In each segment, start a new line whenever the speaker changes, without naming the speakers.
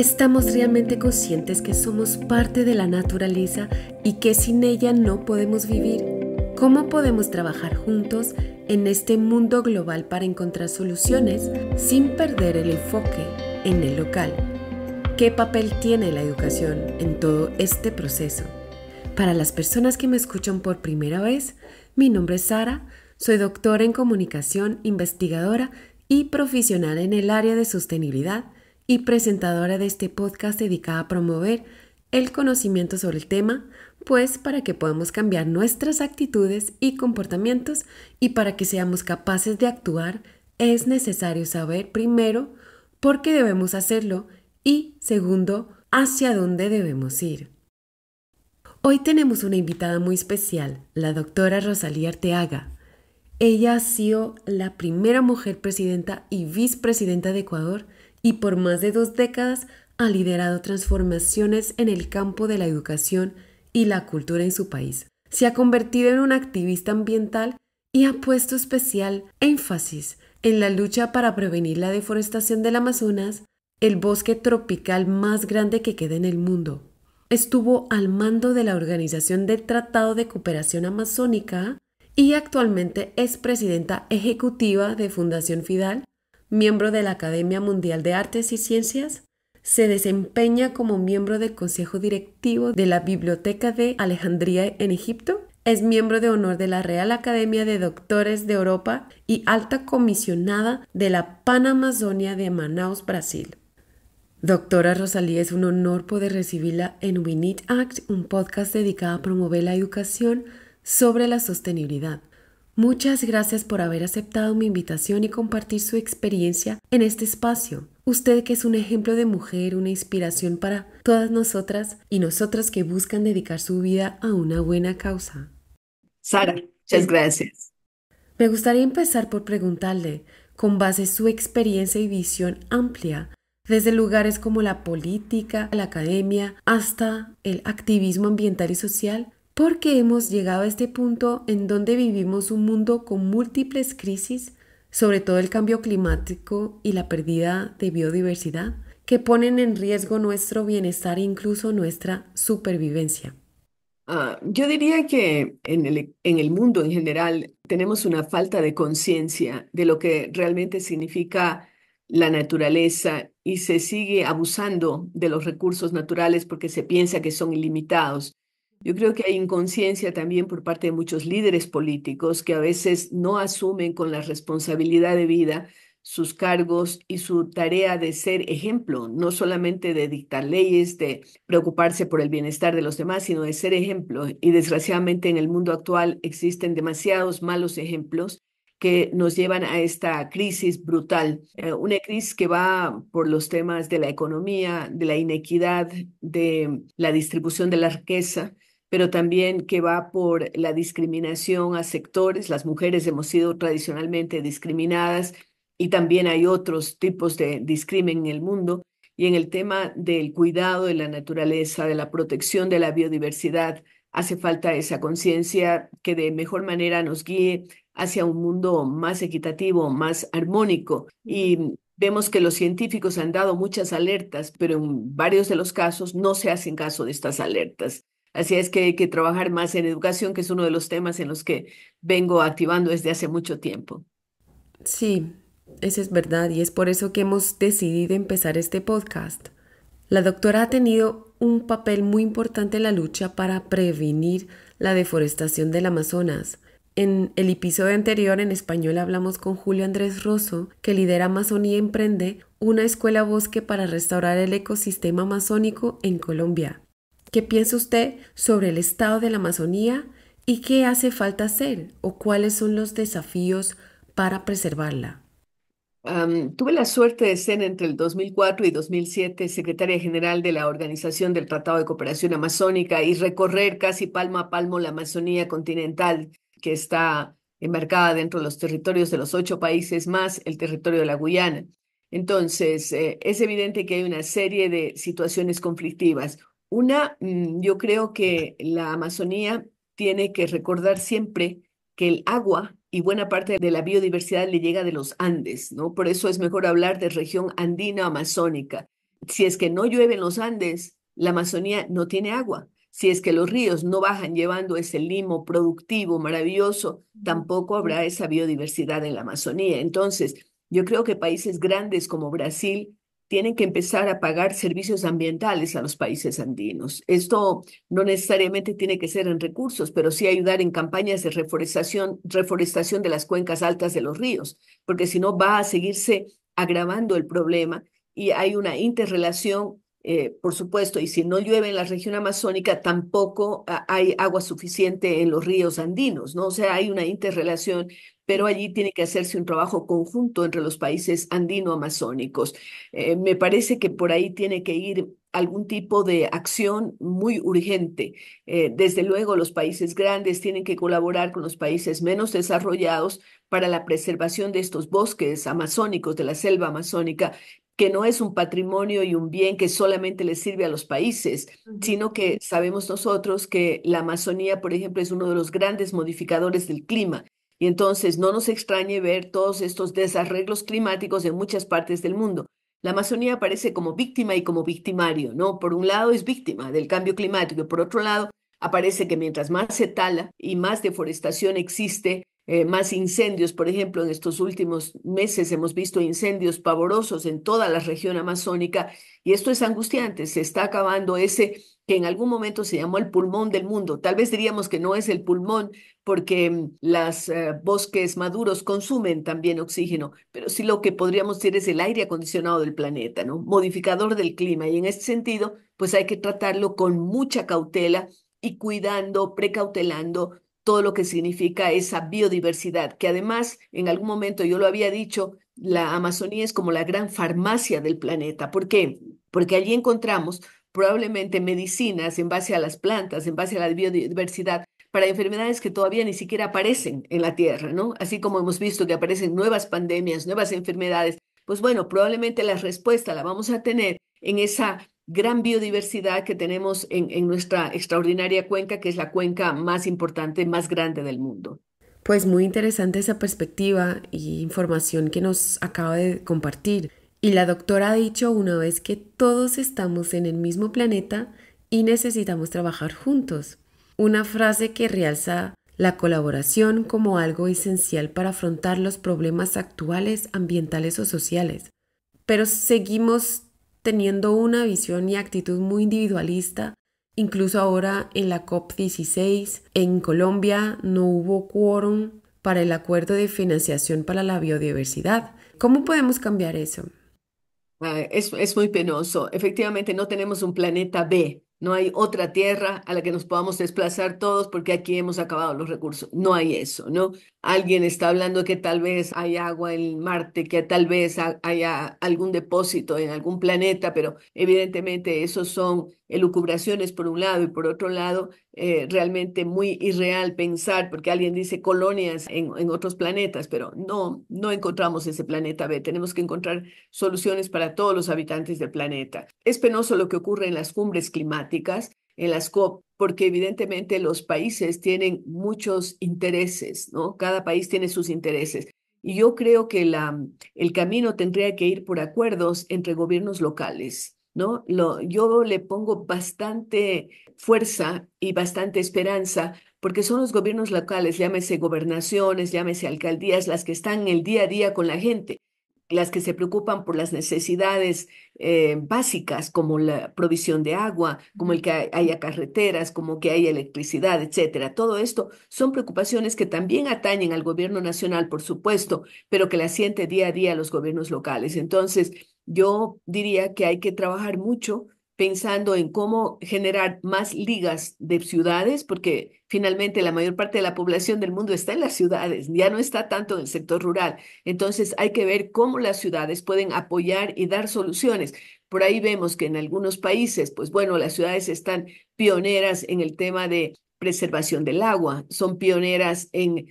¿Estamos realmente conscientes que somos parte de la naturaleza y que sin ella no podemos vivir? ¿Cómo podemos trabajar juntos en este mundo global para encontrar soluciones sin perder el enfoque en el local? ¿Qué papel tiene la educación en todo este proceso? Para las personas que me escuchan por primera vez, mi nombre es Sara, soy doctora en comunicación, investigadora y profesional en el área de sostenibilidad y presentadora de este podcast dedicado a promover el conocimiento sobre el tema, pues para que podamos cambiar nuestras actitudes y comportamientos y para que seamos capaces de actuar, es necesario saber primero por qué debemos hacerlo y segundo, hacia dónde debemos ir. Hoy tenemos una invitada muy especial, la doctora Rosalía Arteaga. Ella ha sido la primera mujer presidenta y vicepresidenta de Ecuador y por más de 2 décadas ha liderado transformaciones en el campo de la educación y la cultura en su país. Se ha convertido en una activista ambiental y ha puesto especial énfasis en la lucha para prevenir la deforestación del Amazonas, el bosque tropical más grande que queda en el mundo. Estuvo al mando de la Organización del Tratado de Cooperación Amazónica y actualmente es presidenta ejecutiva de Fundación FIDAL, miembro de la Academia Mundial de Artes y Ciencias. Se desempeña como miembro del Consejo Directivo de la Biblioteca de Alejandría en Egipto. Es miembro de honor de la Real Academia de Doctores de Europa y alta comisionada de la Panamazonia de Manaus, Brasil. Doctora Rosalía, es un honor poder recibirla en We Need Act, un podcast dedicado a promover la educación sobre la sostenibilidad. Muchas gracias por haber aceptado mi invitación y compartir su experiencia en este espacio. Usted que es un ejemplo de mujer, una inspiración para todas nosotras y nosotras que buscan dedicar su vida a una buena causa.
Sara, muchas gracias.
Me gustaría empezar por preguntarle, con base en su experiencia y visión amplia, desde lugares como la política, la academia, hasta el activismo ambiental y social, ¿por qué hemos llegado a este punto en donde vivimos un mundo con múltiples crisis, sobre todo el cambio climático y la pérdida de biodiversidad, que ponen en riesgo nuestro bienestar e incluso nuestra supervivencia?
Yo diría que en el mundo en general tenemos una falta de conciencia de lo que realmente significa la naturaleza y se sigue abusando de los recursos naturales porque se piensa que son ilimitados. Yo creo que hay inconsciencia también por parte de muchos líderes políticos que a veces no asumen con la responsabilidad de vida sus cargos y su tarea de ser ejemplo, no solamente de dictar leyes, de preocuparse por el bienestar de los demás, sino de ser ejemplo. Y desgraciadamente en el mundo actual existen demasiados malos ejemplos que nos llevan a esta crisis brutal, una crisis que va por los temas de la economía, de la inequidad, de la distribución de la riqueza, pero también que va por la discriminación a sectores. Las mujeres hemos sido tradicionalmente discriminadas y también hay otros tipos de discrimen en el mundo. Y en el tema del cuidado de la naturaleza, de la protección de la biodiversidad, hace falta esa conciencia que de mejor manera nos guíe hacia un mundo más equitativo, más armónico. Y vemos que los científicos han dado muchas alertas, pero en varios de los casos no se hacen caso de estas alertas. Así es que hay que trabajar más en educación, que es uno de los temas en los que vengo activando desde hace mucho tiempo.
Sí, eso es verdad y es por eso que hemos decidido empezar este podcast. La doctora ha tenido un papel muy importante en la lucha para prevenir la deforestación del Amazonas. En el episodio anterior en español hablamos con Julio Andrés Rosso, que lidera Amazonía Emprende, una escuela bosque para restaurar el ecosistema amazónico en Colombia. ¿Qué piensa usted sobre el estado de la Amazonía y qué hace falta hacer o cuáles son los desafíos para preservarla?
Tuve la suerte de ser entre el 2004 y 2007 secretaria general de la Organización del Tratado de Cooperación Amazónica y recorrer casi palmo a palmo la Amazonía continental, que está embarcada dentro de los territorios de los 8 países más el territorio de la Guyana. Entonces, es evidente que hay una serie de situaciones conflictivas. Una, yo creo que la Amazonía tiene que recordar siempre que el agua y buena parte de la biodiversidad le llega de los Andes, ¿no? Por eso es mejor hablar de región andina amazónica. Si es que no llueve en los Andes, la Amazonía no tiene agua. Si es que los ríos no bajan llevando ese limo productivo, maravilloso, tampoco habrá esa biodiversidad en la Amazonía. Entonces, yo creo que países grandes como Brasil tienen que empezar a pagar servicios ambientales a los países andinos. Esto no necesariamente tiene que ser en recursos, pero sí ayudar en campañas de reforestación de las cuencas altas de los ríos, porque si no va a seguirse agravando el problema y hay una interrelación, por supuesto, y si no llueve en la región amazónica, tampoco hay agua suficiente en los ríos andinos, ¿no? O sea, hay una interrelación, pero allí tiene que hacerse un trabajo conjunto entre los países andino-amazónicos. Me parece que por ahí tiene que ir algún tipo de acción muy urgente. Desde luego, los países grandes tienen que colaborar con los países menos desarrollados para la preservación de estos bosques amazónicos, de la selva amazónica, que no es un patrimonio y un bien que solamente le sirve a los países,
Ujú.
sino que sabemos nosotros que la Amazonía, por ejemplo, es uno de los grandes modificadores del clima. Y entonces no nos extrañe ver todos estos desarreglos climáticos en muchas partes del mundo. La Amazonía aparece como víctima y como victimario, ¿no? Por un lado es víctima del cambio climático y por otro lado aparece que mientras más se tala y más deforestación existe, más incendios. Por ejemplo, en estos últimos meses hemos visto incendios pavorosos en toda la región amazónica y esto es angustiante. Se está acabando ese que en algún momento se llamó el pulmón del mundo. Tal vez diríamos que no es el pulmón porque los bosques maduros consumen también oxígeno, pero sí lo que podríamos decir es el aire acondicionado del planeta, ¿no? Modificador del clima. Y en este sentido, pues hay que tratarlo con mucha cautela y cuidando, precautelando todo lo que significa esa biodiversidad, que además, en algún momento yo lo había dicho, la Amazonía es como la gran farmacia del planeta. ¿Por qué? Porque allí encontramos probablemente medicinas en base a las plantas, en base a la biodiversidad, para enfermedades que todavía ni siquiera aparecen en la Tierra, ¿no? Así como hemos visto que aparecen nuevas pandemias, nuevas enfermedades, pues bueno, probablemente la respuesta la vamos a tener en esa gran biodiversidad que tenemos en nuestra extraordinaria cuenca, que es la cuenca más importante, más grande del mundo.
Pues muy interesante esa perspectiva y información que nos acaba de compartir. Y la doctora ha dicho una vez que todos estamos en el mismo planeta y necesitamos trabajar juntos. Una frase que realza la colaboración como algo esencial para afrontar los problemas actuales, ambientales o sociales. Pero seguimos teniendo una visión y actitud muy individualista. Incluso ahora en la COP16 en Colombia no hubo quórum para el acuerdo de financiación para la biodiversidad. ¿Cómo podemos cambiar eso?
Es muy penoso. Efectivamente, no tenemos un planeta B. No hay otra tierra a la que nos podamos desplazar todos porque aquí hemos acabado los recursos. No hay eso, ¿no? Alguien está hablando que tal vez hay agua en Marte, que tal vez haya algún depósito en algún planeta, pero evidentemente esos son elucubraciones por un lado y por otro lado realmente muy irreal pensar, porque alguien dice colonias en otros planetas, pero no, no encontramos ese planeta B. Tenemos que encontrar soluciones para todos los habitantes del planeta. Es penoso lo que ocurre en las cumbres climáticas, en las COP, porque evidentemente los países tienen muchos intereses, ¿no? Cada país tiene sus intereses. Y yo creo que el camino tendría que ir por acuerdos entre gobiernos locales, ¿no? Yo le pongo bastante fuerza y bastante esperanza porque son los gobiernos locales, llámese gobernaciones, llámese alcaldías, las que están en el día a día con la gente, las que se preocupan por las necesidades básicas, como la provisión de agua, como el que haya carreteras, como que haya electricidad, etcétera. Todo esto son preocupaciones que también atañen al gobierno nacional, por supuesto, pero que la siente día a día los gobiernos locales. Entonces, yo diría que hay que trabajar mucho pensando en cómo generar más ligas de ciudades, porque finalmente la mayor parte de la población del mundo está en las ciudades, ya no está tanto en el sector rural. Entonces hay que ver cómo las ciudades pueden apoyar y dar soluciones. Por ahí vemos que en algunos países, pues bueno, las ciudades están pioneras en el tema de preservación del agua, son pioneras en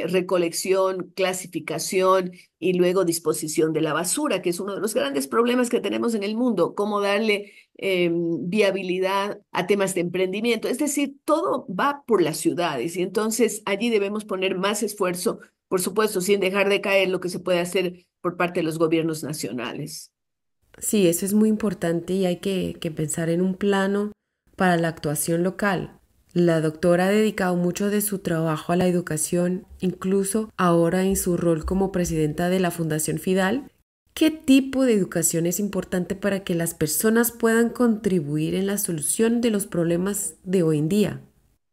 recolección, clasificación y luego disposición de la basura, que es uno de los grandes problemas que tenemos en el mundo, cómo darle viabilidad a temas de emprendimiento. Es decir, todo va por las ciudades y entonces allí debemos poner más esfuerzo, por supuesto, sin dejar de caer lo que se puede hacer por parte de los gobiernos nacionales.
Sí, eso es muy importante y hay que pensar en un plano para la actuación local. La doctora ha dedicado mucho de su trabajo a la educación, incluso ahora en su rol como presidenta de la Fundación Fidal. ¿Qué tipo de educación es importante para que las personas puedan contribuir en la solución de los problemas de hoy en día?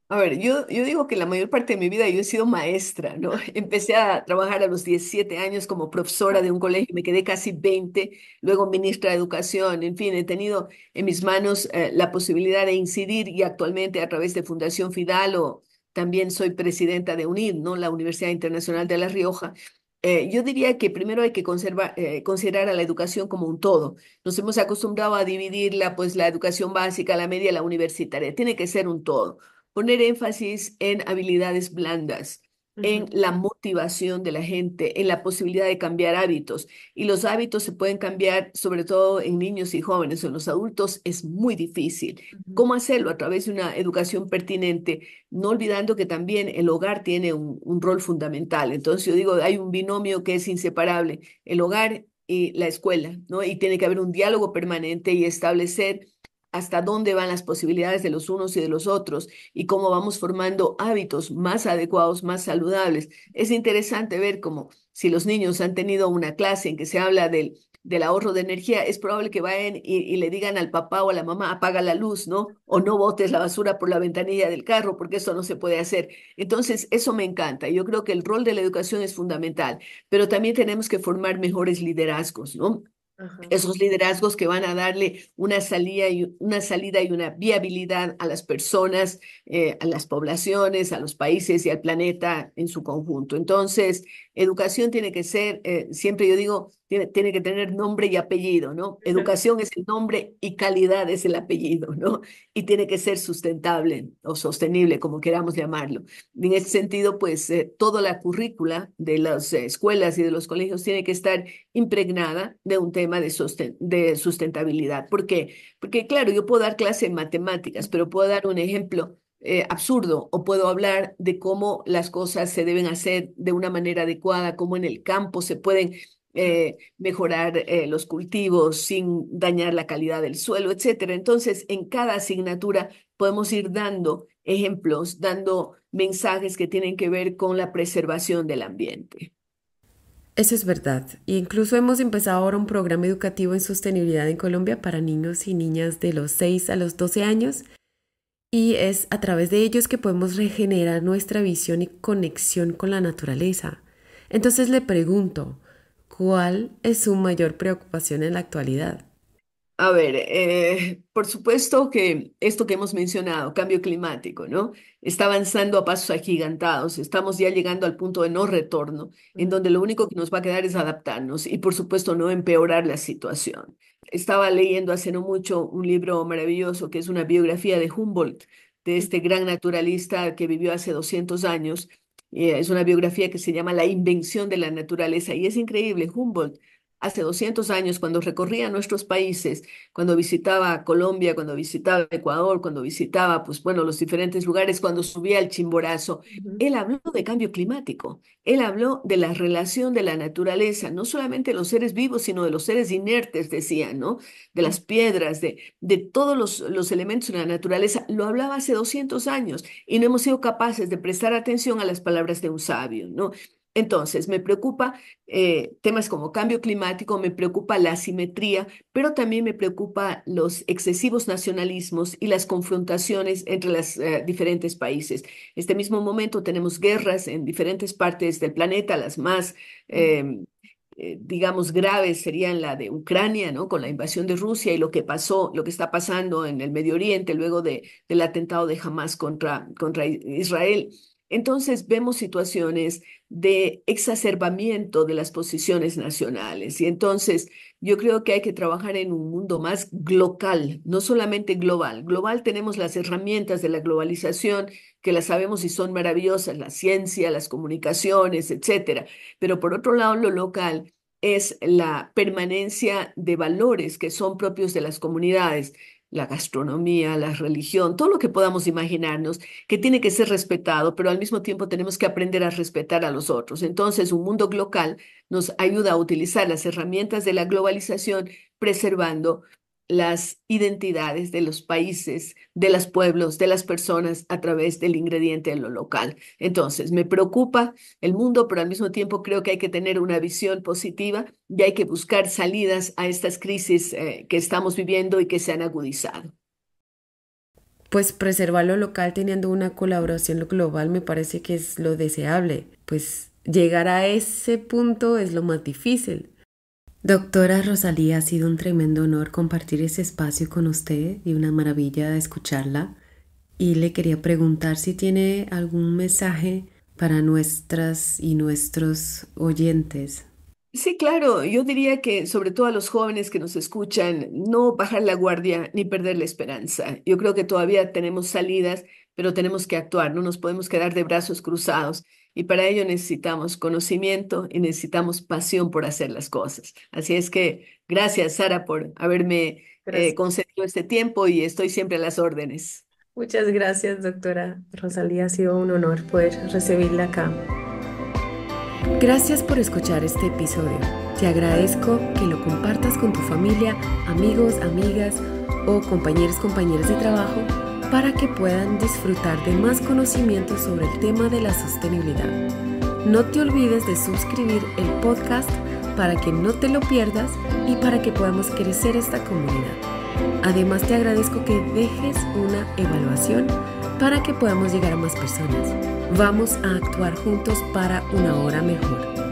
A ver, yo digo que la mayor parte de mi vida yo he sido maestra, ¿no? Empecé a trabajar a los 17 años como profesora de un colegio, me quedé casi 20, luego ministra de Educación, en fin, he tenido en mis manos la posibilidad de incidir y actualmente a través de Fundación Fidal o también soy presidenta de UNID, ¿no? La Universidad Internacional de La Rioja. Yo diría que primero hay que considerar a la educación como un todo. Nos hemos acostumbrado a dividirla, pues la educación básica, la media, la universitaria. Tiene que ser un todo, poner énfasis en habilidades blandas, en
Ujú,
la motivación de la gente, en la posibilidad de cambiar hábitos. Y los hábitos se pueden cambiar sobre todo en niños y jóvenes. En los adultos es muy difícil.
ujú,
¿Cómo hacerlo? A través de una educación pertinente, no olvidando que también el hogar tiene un rol fundamental. Entonces yo digo, hay un binomio que es inseparable, el hogar y la escuela, ¿no? Y tiene que haber un diálogo permanente y establecer hasta dónde van las posibilidades de los unos y de los otros y cómo vamos formando hábitos más adecuados, más saludables. Es interesante ver cómo si los niños han tenido una clase en que se habla del ahorro de energía, es probable que vayan y le digan al papá o a la mamá, apaga la luz, ¿no? O no botes la basura por la ventanilla del carro, porque eso no se puede hacer. Entonces, eso me encanta. Yo creo que el rol de la educación es fundamental, pero también tenemos que formar mejores liderazgos, ¿no?
ajá.
Esos liderazgos que van a darle una salida y una viabilidad a las personas, a las poblaciones, a los países y al planeta en su conjunto. Entonces, educación tiene que ser, siempre yo digo, tiene que tener nombre y apellido, ¿no? Educación es el nombre y calidad es el apellido, ¿no? Y tiene que ser sustentable o sostenible, como queramos llamarlo. En ese sentido, pues toda la currícula de las escuelas y de los colegios tiene que estar impregnada de un tema de sustentabilidad. ¿Por qué? Porque, claro, yo puedo dar clase en matemáticas, pero puedo dar un ejemplo absurdo o puedo hablar de cómo las cosas se deben hacer de una manera adecuada, cómo en el campo se pueden mejorar los cultivos sin dañar la calidad del suelo, etcétera. Entonces, en cada asignatura podemos ir dando ejemplos, dando mensajes que tienen que ver con la preservación del ambiente.
Eso es verdad. E incluso hemos empezado ahora un programa educativo en sostenibilidad en Colombia para niños y niñas de los 6 a los 12 años y es a través de ellos que podemos regenerar nuestra visión y conexión con la naturaleza. Entonces le pregunto, ¿cuál es su mayor preocupación en la actualidad?
A ver, por supuesto que esto que hemos mencionado, cambio climático, ¿no? Está avanzando a pasos agigantados. Estamos ya llegando al punto de no retorno, en
Mm,
donde lo único que nos va a quedar es adaptarnos y, por supuesto, no empeorar la situación. Estaba leyendo hace no mucho un libro maravilloso que es una biografía de Humboldt, de este gran naturalista que vivió hace 200 años. Es una biografía que se llama La invención de la naturaleza y es increíble. Humboldt hace 200 años, cuando recorría nuestros países, cuando visitaba Colombia, cuando visitaba Ecuador, cuando visitaba, pues bueno, los diferentes lugares, cuando subía al Chimborazo,
ujú,
él habló de cambio climático, él habló de la relación de la naturaleza, no solamente de los seres vivos, sino de los seres inertes, decían, ¿no? De las piedras, de todos los elementos de la naturaleza. Lo hablaba hace 200 años y no hemos sido capaces de prestar atención a las palabras de un sabio, ¿no? Entonces, me preocupa temas como cambio climático, me preocupa la asimetría, pero también me preocupa los excesivos nacionalismos y las confrontaciones entre los diferentes países. Este mismo momento tenemos guerras en diferentes partes del planeta, las más, digamos, graves serían la de Ucrania, ¿no? Con la invasión de Rusia y lo que pasó, lo que está pasando en el Medio Oriente luego del atentado de Hamas contra Israel. Entonces vemos situaciones de exacerbamiento de las posiciones nacionales. Y entonces yo creo que hay que trabajar en un mundo más global, no solamente global. Global tenemos las herramientas de la globalización que las sabemos y son maravillosas, la ciencia, las comunicaciones, etcétera. Pero por otro lado, lo local es la permanencia de valores que son propios de las comunidades, la gastronomía, la religión, todo lo que podamos imaginarnos que tiene que ser respetado, pero al mismo tiempo tenemos que aprender a respetar a los otros. Entonces, un mundo global nos ayuda a utilizar las herramientas de la globalización, preservando las identidades de los países, de los pueblos, de las personas a través del ingrediente de lo local. Entonces, me preocupa el mundo, pero al mismo tiempo creo que hay que tener una visión positiva y hay que buscar salidas a estas crisis que estamos viviendo y que se han agudizado.
Pues preservar lo local teniendo una colaboración global me parece que es lo deseable, pues llegar a ese punto es lo más difícil. Doctora Rosalía, ha sido un tremendo honor compartir ese espacio con usted y una maravilla escucharla. Y le quería preguntar si tiene algún mensaje para nuestras y nuestros oyentes.
Sí, claro, yo diría que sobre todo a los jóvenes que nos escuchan, no bajar la guardia ni perder la esperanza. Yo creo que todavía tenemos salidas, pero tenemos que actuar, no nos podemos quedar de brazos cruzados y para ello necesitamos conocimiento y necesitamos pasión por hacer las cosas. Así es que gracias, Sara, por haberme
Gracias.
concedido este tiempo y estoy siempre a las órdenes.
Muchas gracias, doctora Rosalía. Ha sido un honor poder recibirla acá. Gracias por escuchar este episodio. Te agradezco que lo compartas con tu familia, amigos, amigas o compañeras de trabajo para que puedan disfrutar de más conocimiento sobre el tema de la sostenibilidad. No te olvides de suscribir el podcast para que no te lo pierdas y para que podamos crecer esta comunidad. Además, te agradezco que dejes una evaluación para que podamos llegar a más personas. Vamos a actuar juntos para una hora mejor.